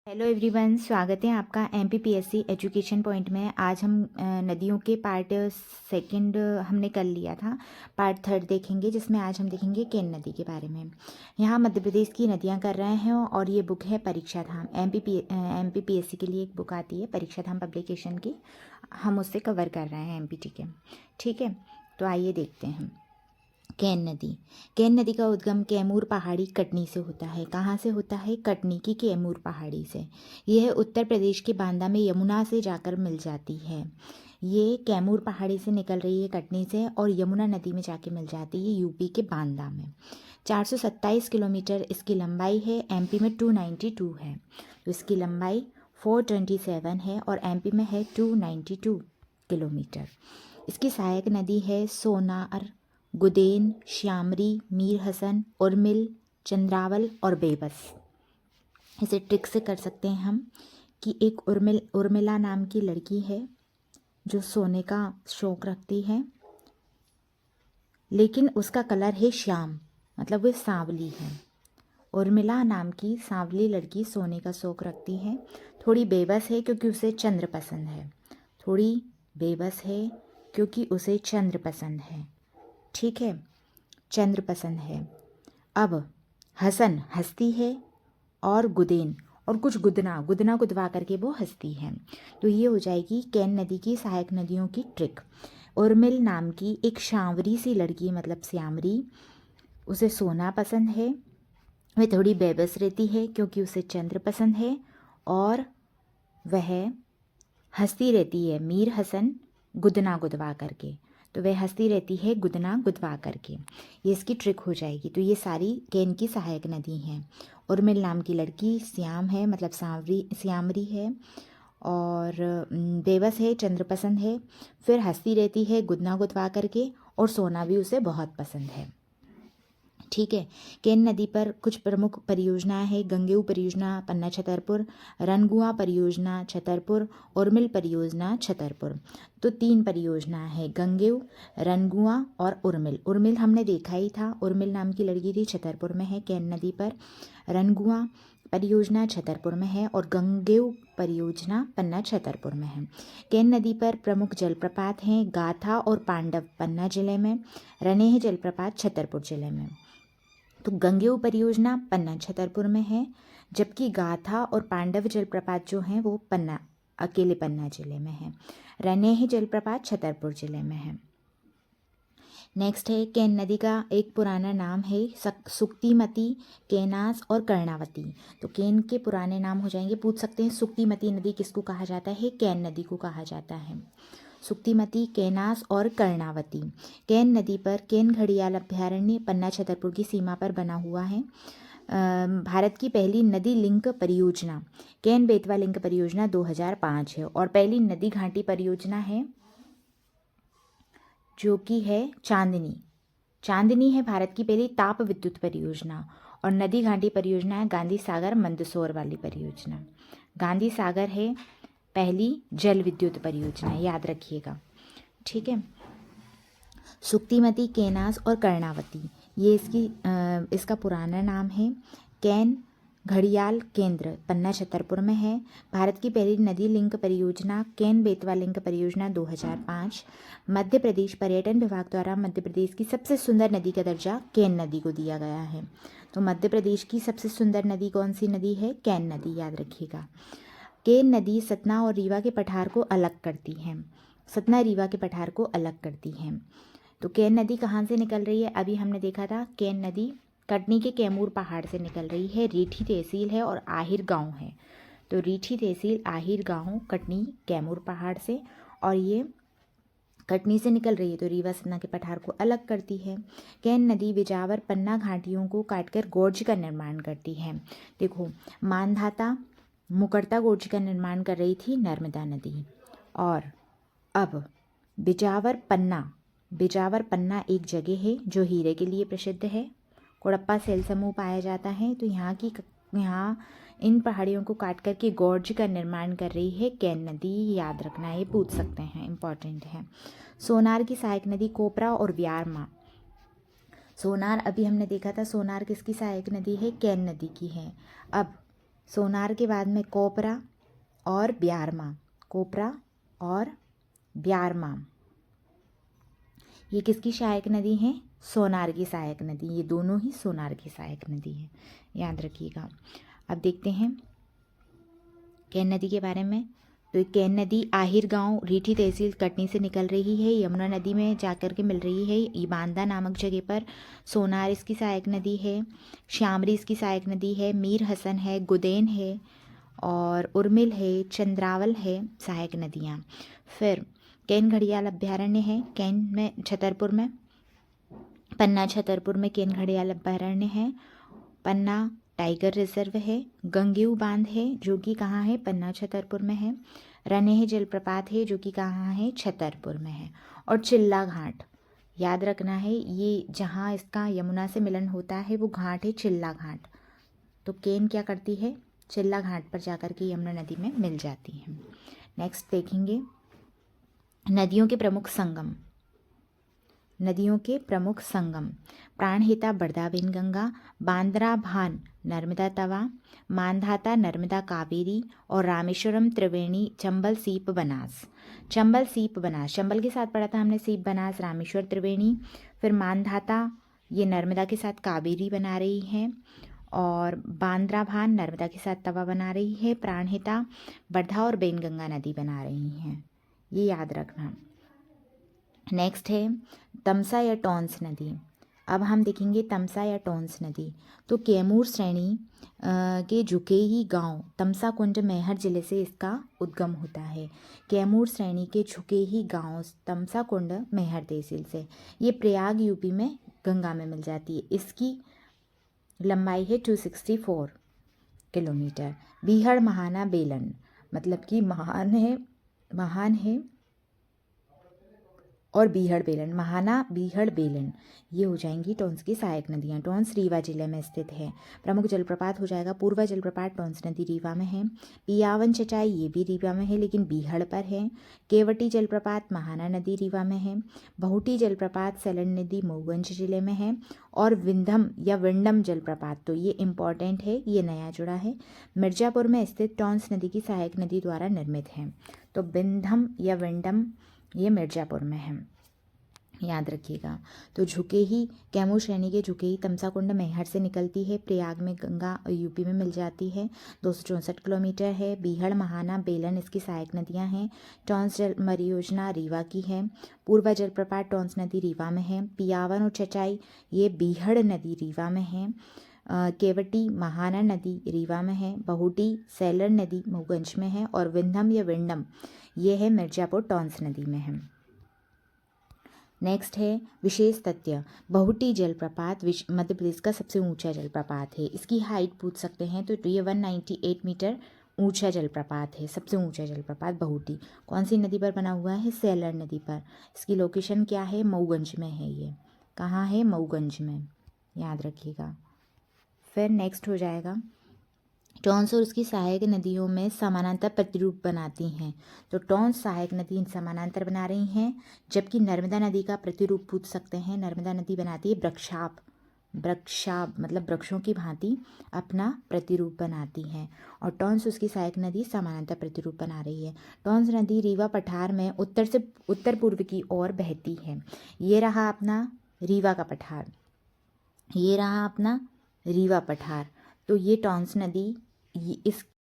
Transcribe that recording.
Hello everyone, स्वागत है आपका एमपीपीएससी एजुकेशन पॉइंट में। आज हम नदियों के पार्ट सेकंड हमने कर लिया था, पार्ट थर्ड देखेंगे, जिसमें आज हम देखेंगे केन नदी के बारे में। यहाँ मध्य प्रदेश की नदियाँ कर रहे हैं और ये बुक है परीक्षा धाम। एमपीपीएससी के लिए एक बुक आती है परीक्षा धाम पब्लिकेशन की, हम उससे कवर कर रहे हैं एमपीटी के। ठीक है, तो आइए देखते हैं। केन नदी। केन नदी का उद्गम कैमूर पहाड़ी कटनी से होता है। कहाँ से होता है? कटनी की कैमूर पहाड़ी से। यह उत्तर प्रदेश के बांदा में यमुना से जाकर मिल जाती है। ये कैमूर पहाड़ी से निकल रही है कटनी से और यमुना नदी में जाके मिल जाती है यूपी के बांदा में। 427 किलोमीटर इसकी लंबाई है। एमपी में 292 है, तो इसकी लंबाई 427 है और एमपी में है 292 किलोमीटर। इसकी सहायक नदी है सोनार, गुदेन, श्यामरी, मीर हसन, उर्मिल, चंद्रावल और बेबस। इसे ट्रिक से कर सकते हैं हम कि एक उर्मिला नाम की लड़की है जो सोने का शौक रखती है, लेकिन उसका कलर है श्याम, मतलब वह सांवली है। उर्मिला नाम की सांवली लड़की सोने का शौक रखती है। थोड़ी बेबस है क्योंकि उसे चंद्र पसंद है। थोड़ी बेबस है क्योंकि उसे चंद्र पसंद है। ठीक है, चंद्र पसंद है। अब हसन हंसती है और गुदेन और कुछ गुदना गुदवा करके वो हंसती है। तो ये हो जाएगी केन नदी की सहायक नदियों की ट्रिक। उर्मिल नाम की एक सांवरी सी लड़की, मतलब श्यामरी, उसे सोना पसंद है। वह थोड़ी बेबस रहती है क्योंकि उसे चंद्र पसंद है और वह हंसती रहती है मीर हसन गुदवा करके। तो वह हंसती रहती है गुदवा करके। ये इसकी ट्रिक हो जाएगी। तो ये सारी केन की सहायक नदी हैं। उर्मिल नाम की लड़की श्याम है, मतलब श्यामरी है और बेबस है, चंद्र पसंद है, फिर हंसती रहती है गुदवा करके और सोना भी उसे बहुत पसंद है। ठीक है, केन नदी पर कुछ प्रमुख परियोजनाएं हैं। गंगेऊ परियोजना पन्ना छतरपुर, रनगुआ परियोजना छतरपुर, उर्मिल परियोजना छतरपुर। तो 3 परियोजना है, गंगेऊ, रनगुआ और उर्मिल। उर्मिल हमने देखा ही था, उर्मिल नाम की लड़की थी, छतरपुर में है केन नदी पर। रनगुआ परियोजना छतरपुर में है और गंगेऊ परियोजना पन्ना छतरपुर में है। केन नदी पर प्रमुख जलप्रपात हैं गाथा और पांडव पन्ना जिले में, रनेह जलप्रपात छतरपुर जिले में। तो गंगेऊ परियोजना पन्ना छतरपुर में है, जबकि गाथा और पांडव जलप्रपात जो हैं वो अकेले पन्ना जिले में है। रनेह जलप्रपात छतरपुर जिले में है। नेक्स्ट है, केन नदी का एक पुराना नाम है सुक्तिमती, केनास और कर्णावती। तो केन के पुराने नाम हो जाएंगे, पूछ सकते हैं सुक्तिमती नदी किसको कहा जाता है? केन नदी को कहा जाता है। सुक्तिमती, केनास और कर्णावती। केन नदी पर केन घड़ियाल अभ्यारण्य पन्ना छतरपुर की सीमा पर बना हुआ है। भारत की पहली नदी लिंक परियोजना केन बेतवा लिंक परियोजना 2005 है और पहली नदी घाटी परियोजना है जो कि है चांदनी है भारत की पहली ताप विद्युत परियोजना। और नदी घाटी परियोजना है गांधी सागर मंदसौर वाली परियोजना। गांधी सागर है पहली जल विद्युत परियोजना, याद रखिएगा। ठीक है, सुक्तिमती, केनास और कर्णावती, ये इसका पुराना नाम है। केन घड़ियाल केंद्र पन्ना छतरपुर में है। भारत की पहली नदी लिंक परियोजना केन बेतवा लिंक परियोजना 2005। मध्य प्रदेश पर्यटन विभाग द्वारा मध्य प्रदेश की सबसे सुंदर नदी का दर्जा केन नदी को दिया गया है। तो मध्य प्रदेश की सबसे सुंदर नदी कौन सी नदी है? केन नदी, याद रखिएगा। केन नदी सतना और रीवा के पठार को अलग करती है। सतना रीवा के पठार को अलग करती है। तो केन नदी कहाँ से निकल रही है? अभी हमने देखा था, केन नदी कटनी के कैमूर पहाड़ से निकल रही है। रीठी तहसील है और आहिर गांव है। तो रीठी तहसील, आहिर गांव, कटनी कैमूर पहाड़ से, और ये कटनी से निकल रही है तो रीवा सतना के पठार को अलग करती है। केन नदी बिजावर पन्ना घाटियों को काटकर गोर्ज का निर्माण करती है। देखो, मानधाता मुकरता गोर्ज का निर्माण कर रही थी नर्मदा नदी। और अब बिजावर पन्ना एक जगह है जो हीरे के लिए प्रसिद्ध है। कोड़प्पा सेल समूह पाया जाता है। तो यहाँ इन पहाड़ियों को काट करके गोर्ज का निर्माण कर रही है केन नदी, याद रखना, ये पूछ सकते हैं, इम्पॉर्टेंट है। सोनार की सहायक नदी कोपरा और व्यारमा। सोनार अभी हमने देखा था, सोनार किसकी सहायक नदी है? केन नदी की है। अब सोनार के बाद में कोपरा और ब्यारमा, कोपरा और ब्यारमा, ये किसकी सहायक नदी है? सोनार की सहायक नदी। ये दोनों ही सोनार की सहायक नदी है, याद रखिएगा। अब देखते हैं केन नदी के बारे में। तो केन नदी आहिर गांव रीठी तहसील कटनी से निकल रही है, यमुना नदी में जाकर के मिल रही है ईबांदा नामक जगह पर। सोनार इसकी सहायक नदी है, श्यामरी इसकी सहायक नदी है, मीर हसन है, गुदेन है और उर्मिल है, चंद्रावल है सहायक नदियाँ। फिर केन घड़ियाल अभ्यारण्य है, केन में छतरपुर में, पन्ना छतरपुर में केन घड़ियाल अभ्यारण्य है। पन्ना टाइगर रिजर्व है। गंगेऊ बांध है जो कि कहाँ है? पन्ना छतरपुर में है। रनेह जलप्रपात है जो कि कहाँ है? छतरपुर में है। और चिल्ला घाट, याद रखना है, ये जहाँ इसका यमुना से मिलन होता है वो घाट है चिल्ला घाट। तो केन क्या करती है? चिल्ला घाट पर जाकर के यमुना नदी में मिल जाती है। नेक्स्ट देखेंगे नदियों के प्रमुख संगम। नदियों के प्रमुख संगम: प्राणहिता बड़दा वेनगंगा, बांद्रा भान नर्मदा तवा, मानधाता नर्मदा कावेरी और रामेश्वरम त्रिवेणी चंबल सीप बनास। चंबल सीप बनास, चंबल के साथ पढ़ा था हमने सीप बनास, रामेश्वर त्रिवेणी। फिर मानधाता ये नर्मदा के साथ कावेरी बना रही है और बांद्रा भान नर्मदा के साथ तवा बना रही है। प्राणहिता बड़दा और बेनगंगा नदी बना रही हैं, ये याद रखना। नेक्स्ट है तमसा या टॉन्स नदी। अब हम देखेंगे तमसा या टॉन्स नदी। तो कैमूर श्रेणी के झुकेही गांव तमसा कुंड मैहर जिले से इसका उद्गम होता है। कैमूर श्रेणी के झुकेही गांव तमसा कुंड मैहर तहसील से, ये प्रयाग यूपी में गंगा में मिल जाती है। इसकी लंबाई है 264 किलोमीटर। बीहड़ महाना बेलन, मतलब कि महान है और बीहड़ बेलन, महाना बीहड़ बेलन, ये हो जाएंगी टॉन्स की सहायक नदियाँ। टॉन्स रीवा जिले में स्थित है। प्रमुख जलप्रपात हो जाएगा पूर्वा जलप्रपात टॉन्स नदी रीवा में है। पियावन चचाई ये भी रीवा में है लेकिन बीहड़ पर है। केवटी जलप्रपात महाना नदी रीवा में है। बहुटी जलप्रपात सैलन नदी मऊगंज जिले में है। और विंधम या विंडम जलप्रपात, तो ये इम्पॉर्टेंट है, ये नया जुड़ा है, मिर्जापुर में स्थित टॉन्स नदी की सहायक नदी द्वारा निर्मित है। तो विंधम या विंडम ये मिर्जापुर में है, याद रखिएगा। तो झुकेही कैमूर श्रेणी के झुकेही तमसा कुंड मैहर से निकलती है, प्रयाग में गंगा यूपी में मिल जाती है, 264 किलोमीटर है। बीहड़ महाना बेलन इसकी सहायक नदियां हैं। टॉन्स जल परियोजना रीवा की है। पूर्वा जलप्रपात टॉन्स नदी रीवा में है। पियावन और चचाई ये बीहड़ नदी रीवा में है। केवटी महाना नदी रीवा में है। बहुटी सैलर नदी मऊगंज में है। और विंधम या विंडम ये है मिर्जापुर टॉन्स नदी में है। नेक्स्ट है विशेष तथ्य। बहुटी जलप्रपात मध्य प्रदेश का सबसे ऊंचा जलप्रपात है। इसकी हाइट पूछ सकते हैं तो ये 198 मीटर ऊंचा जलप्रपात है, सबसे ऊंचा जलप्रपात बहुटी। कौन सी नदी पर बना हुआ है? सैलर नदी पर। इसकी लोकेशन क्या है? मऊगंज में है। ये कहाँ है? मऊगंज में, याद रखिएगा। फिर नेक्स्ट हो जाएगा टॉन्स और उसकी सहायक नदियों में समानांतर प्रतिरूप बनाती हैं। तो टॉन्स सहायक नदी समानांतर बना रही हैं, जबकि नर्मदा नदी का प्रतिरूप पूछ सकते हैं। नर्मदा नदी बनाती है वृक्षाप, मतलब वृक्षों की भांति अपना प्रतिरूप बनाती है। और टॉन्स उसकी सहायक नदी समानांतर प्रतिरूप बना रही है। टॉन्स नदी रीवा पठार में उत्तर से उत्तर पूर्व की ओर बहती है। ये रहा अपना रीवा का पठार, ये रहा अपना रीवा पठार। तो ये टॉन्स नदी इस